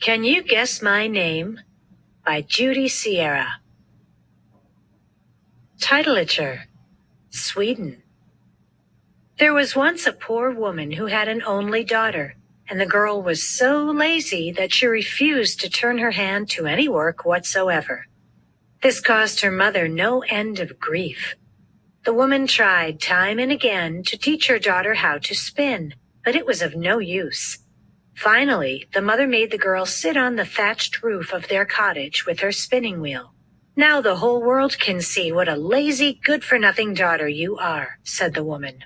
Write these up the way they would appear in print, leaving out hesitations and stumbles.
Can You Guess My Name? By Judy Sierra. Titeliture, Sweden. There was once a poor woman who had an only daughter, and the girl was so lazy that she refused to turn her hand to any work whatsoever. This caused her mother no end of grief. The woman tried time and again to teach her daughter how to spin, but it was of no use. Finally, the mother made the girl sit on the thatched roof of their cottage with her spinning wheel. "Now the whole world can see what a lazy, good-for-nothing daughter you are," said the woman.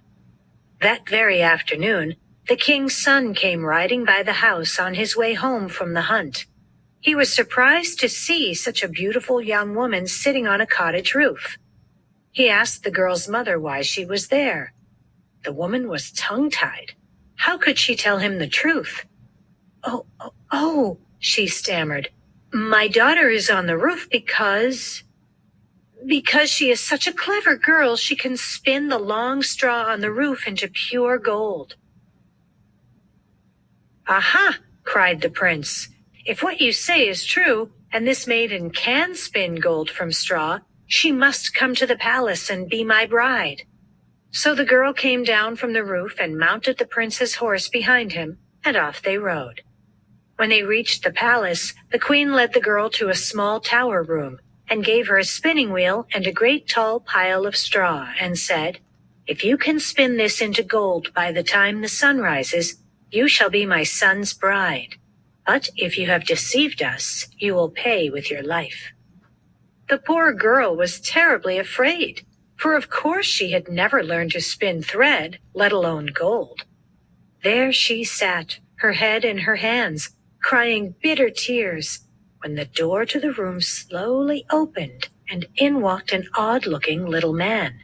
That very afternoon, the king's son came riding by the house on his way home from the hunt. He was surprised to see such a beautiful young woman sitting on a cottage roof. He asked the girl's mother why she was there. The woman was tongue-tied. How could she tell him the truth? Oh, she stammered. "My daughter is on the roof because she is such a clever girl she can spin the long straw on the roof into pure gold." "Aha!" cried the prince. "If what you say is true, and this maiden can spin gold from straw, she must come to the palace and be my bride." So the girl came down from the roof and mounted the prince's horse behind him, and off they rode. When they reached the palace, the queen led the girl to a small tower room and gave her a spinning wheel and a great tall pile of straw and said, "If you can spin this into gold by the time the sun rises, you shall be my son's bride. But if you have deceived us, you will pay with your life." The poor girl was terribly afraid, for of course she had never learned to spin thread, let alone gold. There she sat, her head in her hands, crying bitter tears, when the door to the room slowly opened and in walked an odd-looking little man.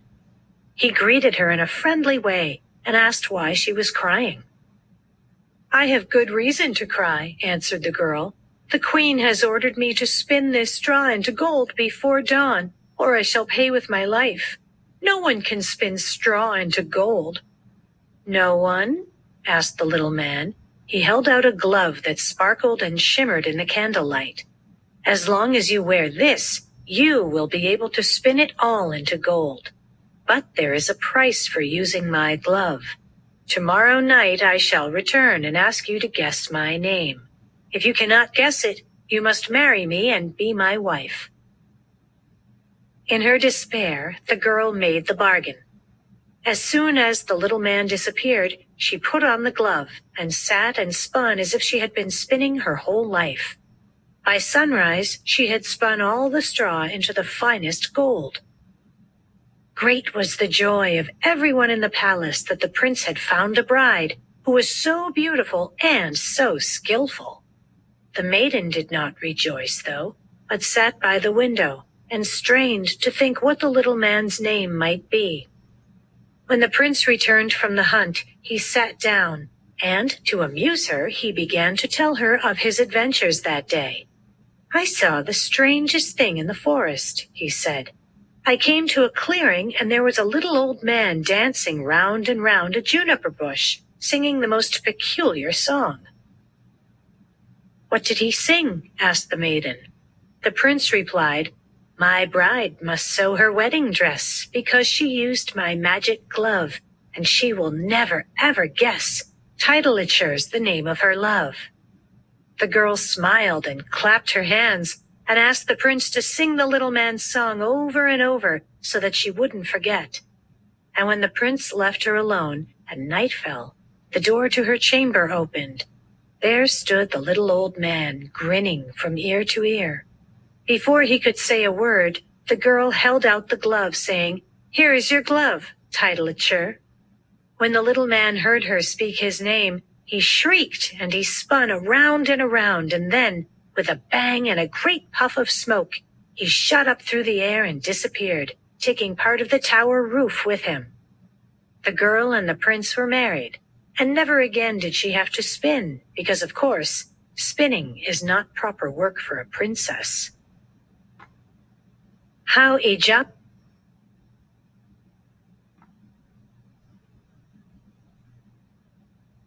He greeted her in a friendly way and asked why she was crying. "I have good reason to cry," answered the girl. "The queen has ordered me to spin this straw into gold before dawn, or I shall pay with my life. No one can spin straw into gold." "No one?" asked the little man. He held out a glove that sparkled and shimmered in the candlelight. "As long as you wear this, you will be able to spin it all into gold. But there is a price for using my glove. Tomorrow night I shall return and ask you to guess my name. If you cannot guess it, you must marry me and be my wife." In her despair, the girl made the bargain. As soon as the little man disappeared, she put on the glove and sat and spun as if she had been spinning her whole life. By sunrise, she had spun all the straw into the finest gold. Great was the joy of everyone in the palace that the prince had found a bride who was so beautiful and so skillful. The maiden did not rejoice, though, but sat by the window and strained to think what the little man's name might be. When the prince returned from the hunt, he sat down, and, to amuse her, he began to tell her of his adventures that day. "I saw the strangest thing in the forest," he said. "I came to a clearing, and there was a little old man dancing round and round a juniper bush, singing the most peculiar song." "What did he sing?" asked the maiden. The prince replied, "My bride must sew her wedding dress because she used my magic glove, and she will never, ever guess. Titleiture's the name of her love." The girl smiled and clapped her hands and asked the prince to sing the little man's song over and over so that she wouldn't forget. And when the prince left her alone and night fell, the door to her chamber opened. There stood the little old man, grinning from ear to ear. Before he could say a word, the girl held out the glove, saying, "Here is your glove, Titeliture." When the little man heard her speak his name, he shrieked and he spun around and around, and then, with a bang and a great puff of smoke, he shot up through the air and disappeared, taking part of the tower roof with him. The girl and the prince were married, and never again did she have to spin, because, of course, spinning is not proper work for a princess. How a Jap